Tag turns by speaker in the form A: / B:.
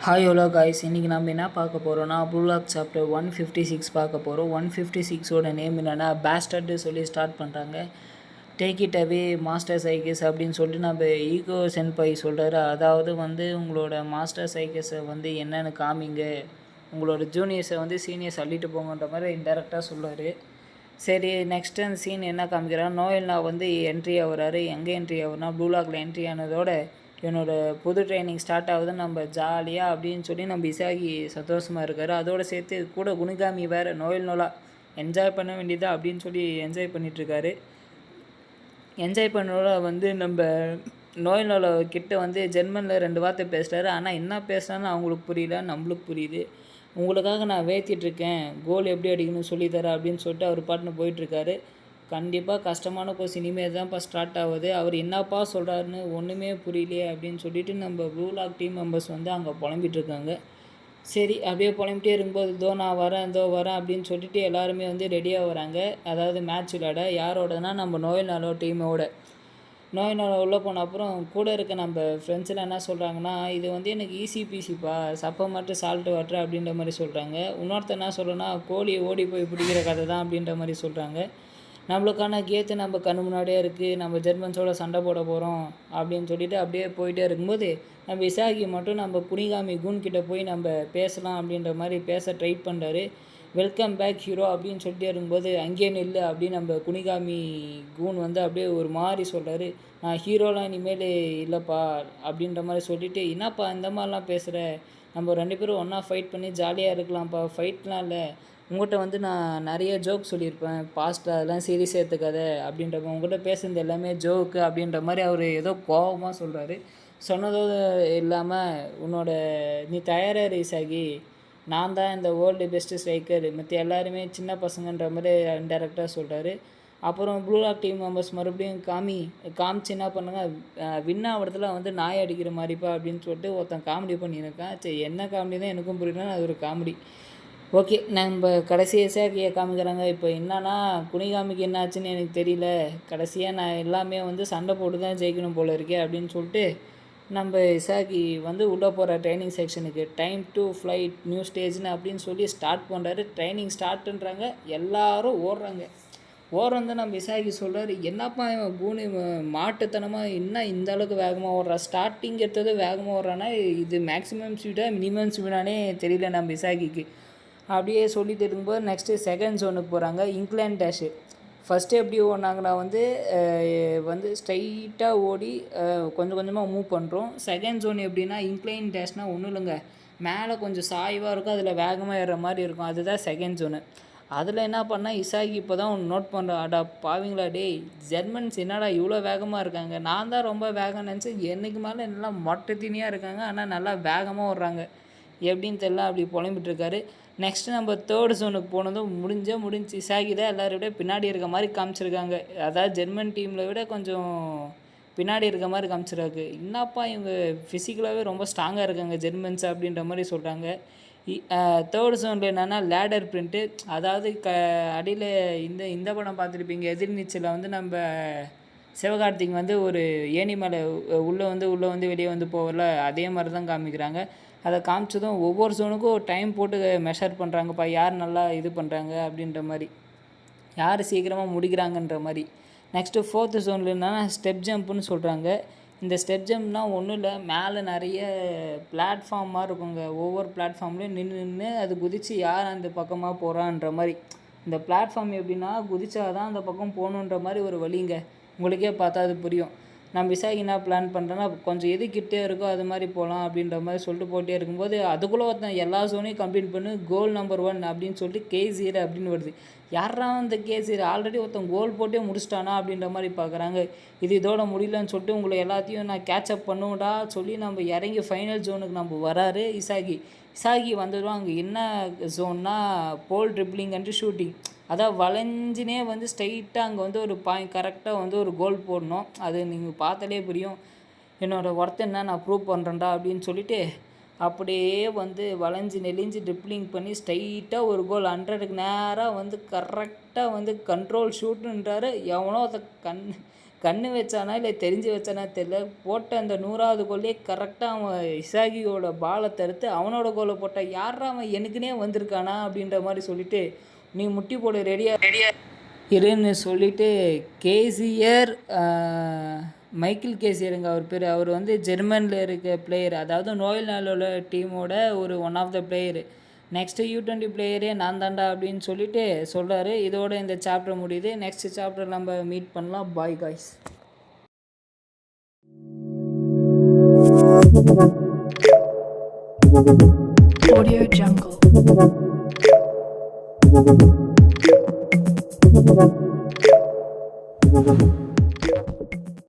A: Hi hello guys, இன்றைக்கி நம்ம என்ன பார்க்க போகிறோன்னா புல்லாக் சாப்டர் 156 பார்க்க போகிறோம். 156ஓட நேம் என்னென்னா பேஸ்டர்டு சொல்லி ஸ்டார்ட் பண்ணுறாங்க. டேக் இட் அவே மாஸ்டர் சைக்கிஸ் அப்படின்னு சொல்லிட்டு நம்ம ஈகோ சென்பை சொல்கிறாரு. அதாவது உங்களோட மாஸ்டர் சைக்கிஸை என்னென்னு காமிங்க, உங்களோட ஜூனியர்ஸை சீனியர்ஸ் அள்ளிட்டு போங்கன்ற மாதிரி இன்டெரக்டாக சொல்கிறார். சரி, நெக்ஸ்ட்டு அந்த சீன் என்ன காமிக்கிறாங்க, நோயல்னா என்ட்ரி ஆகுறாரு. எங்கே என்ட்ரி ஆகுறனா ப்ளூலாக்ல என்ட்ரி ஆனதோட என்னோடய புது ட்ரைனிங் ஸ்டார்ட் ஆகுது, நம்ம ஜாலியாக அப்படின்னு சொல்லி நம்ம இசாகி சந்தோஷமாக இருக்கார். அதோடு சேர்த்து கூட குனிகாமி வேறு நோலா என்ஜாய் பண்ண வேண்டியதா அப்படின்னு சொல்லி என்ஜாய் பண்ணிகிட்ருக்காரு. என்ஜாய் பண்ணோட நம்ம நோலா கிட்ட ஜெர்மனில் 2 வார்த்தை பேசுகிறாரு. ஆனால் என்ன பேசுகிறான்னு அவங்களுக்கு புரியல, நம்மளுக்கு புரியுது. உங்களுக்காக நான் வேத்திட்ருக்கேன், கோல் எப்படி அடிக்கணும்னு சொல்லித்தரேன் அப்படின்னு சொல்லிட்டு அவர் பாட்டுன்னு போயிட்டுருக்காரு. கண்டிப்பாக கஷ்டமான கோர்ஸ் இனிமேல் தான்ப்பா ஸ்டார்ட் ஆகுது, அவர் என்னப்பா சொல்கிறாருன்னு ஒன்றுமே புரியலையே அப்படின்னு சொல்லிட்டு நம்ம ப்ளூலாக் டீம் மெம்பர்ஸ் அங்கே புலம்பிகிட்ருக்காங்க. சரி, அப்படியே புலம்பிட்டே இருக்கும்போது நான் வரேன் அப்படின்னு சொல்லிட்டு எல்லாருமே ரெடியாக வராங்க. அதாவது மேட்ச் விளையாட. யாரோடனா நம்ம நோயல்நாளோ டீமோட. நோயல்நாளோ உள்ளே போன அப்புறம் கூட இருக்க நம்ம ஃப்ரெண்ட்ஸில் என்ன சொல்கிறாங்கன்னா, இது எனக்கு ஈஸி பீஸிப்பா, சப்பை மட்டும் சால்ட்டு வாட்டர் அப்படின்ற மாதிரி சொல்கிறாங்க. இன்னொருத்தர் என்ன சொல்கிறேன்னா, கோழியை ஓடி போய் பிடிக்கிற கதை தான் அப்படின்ற மாதிரி சொல்கிறாங்க. நம்மளுக்கான கேத்து நம்ம கண்ணு முன்னாடியே இருக்குது, நம்ம ஜெர்மன்ஸோட சண்டை போட போகிறோம் அப்படின்னு சொல்லிட்டு அப்படியே போயிட்டே இருக்கும்போது நம்ம இசாகி மட்டும் நம்ம குனிகாமி கூன்கிட்ட போய் நம்ம பேசலாம் அப்படின்ற மாதிரி பேச ட்ரை பண்ணுறாரு. வெல்கம் பேக் ஹீரோ அப்படின்னு சொல்லிட்டே இருக்கும்போது அங்கேயே நில்லு அப்படின்னு நம்ம குனிகாமி கூன் அப்படியே ஒரு மாதிரி சொல்கிறாரு. நான் ஹீரோலாம் இனிமேல் இல்லைப்பா அப்படின்ற மாதிரி சொல்லிவிட்டு, என்னப்பா இந்த மாதிரிலாம் பேசுகிற, நம்ம 2 பேரும் ஒன்றா ஃபைட் பண்ணி ஜாலியாக இருக்கலாம்ப்பா, ஃபைட்லாம் இல்லை, உங்கள்கிட்ட நான் நிறைய ஜோக் சொல்லியிருப்பேன் பாஸ்ட்டில், அதெல்லாம் சீரியஸ் எடுத்துக்காத அப்படின்றப்ப உங்கள்கிட்ட பேசுகிறது எல்லாமே ஜோக்கு அப்படின்ற மாதிரி அவர் ஏதோ கோபமாக சொல்கிறாரு. சொன்னதோடு இல்லாமல் நீ தயாராக இசாகி, நான் தான் இந்த வேர்ல்டு பெஸ்ட்டு ஸ்ட்ரைக்கர், மற்ற எல்லாருமே சின்ன பசங்கன்ற மாதிரி இன்டெரக்டாக சொல்கிறாரு. அப்புறம் ப்ளூலாக் டீம் மெம்பர்ஸ் மறுபடியும் காமிச்சு என்ன பண்ணுங்க, வின் ஆகிறதுல நாய் அடிக்கிற மாதிரிப்பா அப்படின்னு சொல்லிட்டு ஒருத்தன் காமெடி பண்ணியிருக்கான். சரி, என்ன காமெடி தான் எனக்கும் புரியலன்னா அது ஒரு காமெடி. ஓகே, நம்ம கடைசியாக காமிக்கிறாங்க. இப்போ என்னன்னா, குனிகாமிக்கு என்ன ஆச்சுன்னு எனக்கு தெரியல, கடைசியாக நான் எல்லாமே சண்டை போட்டு தான் ஜெயிக்கணும் போல இருக்கே அப்படின்னு சொல்லிட்டு நம்ம இசாகி உள்ளே போகிற ட்ரைனிங் செக்ஷனுக்கு டைம் டு ஃப்ளைட் நியூ ஸ்டேஜ்னு அப்படின்னு சொல்லி ஸ்டார்ட் பண்ணுறாரு. ட்ரைனிங் ஸ்டார்ட்டுன்றாங்க, எல்லோரும் ஓடுறாங்க. நம்ம இசாகி சொல்கிறாரு, என்னப்பா இவன் கூனி மாட்டுத்தனமாக என்ன இந்த அளவுக்கு வேகமாக ஓடுறா, ஸ்டார்டிங் எடுத்தது வேகமாக ஓடுறான்னா இது மேக்ஸிமம் ஸ்பீடாக மினிமம் ஸ்பீடானே தெரியல நம்ம இசாகிக்கு. அப்படியே சொல்லிட்டு இருக்கும்போது நெக்ஸ்ட்டு செகண்ட் ஜோனுக்கு போகிறாங்க. இங்க்லேண்ட் டேஷு ஃபஸ்ட்டு எப்படி ஓடினாங்கன்னா ஸ்ட்ரைட்டாக ஓடி கொஞ்சம் கொஞ்சமாக மூவ் பண்ணுறோம். செகண்ட் ஜோன் எப்படின்னா, இன்க்ளைன் டேஷ்னால் ஒன்றும் இல்லைங்க, மேலே கொஞ்சம் சாய்வாக இருக்கும், அதில் வேகமாக ஏறுற மாதிரி இருக்கும், அதுதான் செகண்ட் ஜோனு. அதில் என்ன பண்ணால் இசாகி இப்போ தான் ஒன்று நோட் பண்ணுறேன், அடா பாவீங்களா டேய், ஜெர்மன்ஸ் என்னடா இவ்வளோ வேகமாக இருக்காங்க, நான் தான் ரொம்ப வேகம் நினச்சேன், என்னைக்கு மேலே நல்லா மொட்டை தீனியாக இருக்காங்க, ஆனால் நல்லா வேகமாக ஓடுறாங்க எப்படின்னு தெரியல, அப்படி புலம்பிட்டுருக்காரு. நெக்ஸ்ட்டு நம்ம தேர்ட் ஜோனுக்கு போனதும் முடிஞ்சு இசாகி தான் எல்லோரும் விட பின்னாடி இருக்க மாதிரி காமிச்சிருக்காங்க. அதாவது ஜெர்மன் டீமில் விட கொஞ்சம் பின்னாடி இருக்க மாதிரி காமிச்சிருக்கு. என்னப்பா இவங்க ஃபிசிக்கலாகவே ரொம்ப ஸ்ட்ராங்காக இருக்காங்க ஜெர்மன்ஸ் அப்படின்ற மாதிரி சொல்கிறாங்க. தேர்ட் ஜோனில் என்னென்னா லேடர் பிரிண்ட்டு, அதாவது அடியில் இந்த படம் பார்த்துருப்பீங்க, எதிர்நீச்சலில் நம்ம சிவகார்த்திக் ஒரு ஏணி மேலே உள்ளே வெளியே போகல, அதே மாதிரி தான் காமிக்கிறாங்க. அதை காமிச்சதும் ஒவ்வொரு ஜோனுக்கும் டைம் போட்டு மெஷர் பண்ணுறாங்கப்பா, யார் நல்லா இது பண்ணுறாங்க அப்படின்ற மாதிரி, யார் சீக்கிரமாக முடிக்கிறாங்கன்ற மாதிரி. நெக்ஸ்ட்டு ஃபோர்த்து ஜோனில் என்னென்னா ஸ்டெப் ஜம்ப்புன்னு சொல்கிறாங்க. இந்த ஸ்டெப் ஜம்ப்னால் ஒன்றும் இல்லை, மேலே நிறைய பிளாட்ஃபார்ம் மாதிரி இருக்குங்க, ஒவ்வொரு பிளாட்ஃபார்ம்லேயும் நின்று அது குதித்து யார் அந்த பக்கமாக போகிறான்ற மாதிரி. இந்த பிளாட்ஃபார்ம் எப்படின்னா குதிச்சா தான் அந்த பக்கம் போகணுன்ற மாதிரி ஒரு வழிங்க, உங்களுக்கே பார்த்தா அது புரியும். நம்ம இசாகி என்ன பிளான் பண்ணுறேன்னா, கொஞ்சம் எது கிட்டே இருக்கோ அது மாதிரி போகலாம் அப்படின்ற மாதிரி சொல்லிட்டு போட்டே இருக்கும்போது அதுக்குள்ளே ஒருத்தன் எல்லா ஜோனையும் கம்ப்ளீட் பண்ணி கோல் நம்பர் 1 அப்படின்னு சொல்லிட்டு K0 அப்படின்னு வருது. யாரா அந்த K0, ஆல்ரெடி ஒருத்தன் கோல் போட்டே முடிச்சிட்டானா அப்படின்ற மாதிரி பார்க்குறாங்க. இதோட முடியலன்னு சொல்லிட்டு உங்களை எல்லாத்தையும் நான் கேட்சப் பண்ணுவேன்டா சொல்லி நம்ம இறங்கி ஃபைனல் ஜோனுக்கு நம்ம வராரு இசாகி வந்துடுவோம். அங்கே என்ன ஜோன்னா போல் ட்ரிப்ளிங் அண்ட் ஷூட்டிங், அதான் வளைஞ்சினே ஸ்ட்ரைட்டாக அங்கே ஒரு பாயிண்ட் கரெக்டாக ஒரு கோல் போடணும். அது நீங்கள் பார்த்தாலே புரியும் என்னோடய ஒர்த் என்ன, நான் ப்ரூவ் பண்ணுறேன்டா அப்படின்னு சொல்லிட்டு அப்படியே வளைஞ்சி நெளிஞ்சு ட்ரிப்ளிங் பண்ணி ஸ்ட்ரைட்டாக ஒரு கோல் 100க்கு நேராக கரெக்டாக கண்ட்ரோல் ஷூட்டுன்றாரு. எவனோ அதை கண்ணு வச்சானா இல்லை தெரிஞ்சு வச்சானா தெரியல, போட்ட அந்த 100வது கோல்லே கரெக்டாக அவன் இசாகியோட பாலை தடுத்து அவனோட கோலை போட்டான். யாரா அவன் எனக்குன்னே வந்திருக்கானா அப்படின்ற மாதிரி சொல்லிட்டு நீ முட்டி போட ரெடியாக இருன்னு சொல்லிட்டு கேசியர் மைக்கேல் கேசியருங்க அவர் பேர். அவர் வந்து ஜெர்மனியில் இருக்க பிளேயர், அதாவது நோயல் நாளோட டீமோட ஒரு one of the player. Next U20 பிளேயரே நான் தாண்டா அப்படின்னு சொல்லிட்டு சொல்கிறாரு. இதோட இந்த சாப்டர் முடியுது. நெக்ஸ்ட் சாப்டர் நம்ம மீட் பண்ணலாம். Bye guys.
B: Audio Jungle.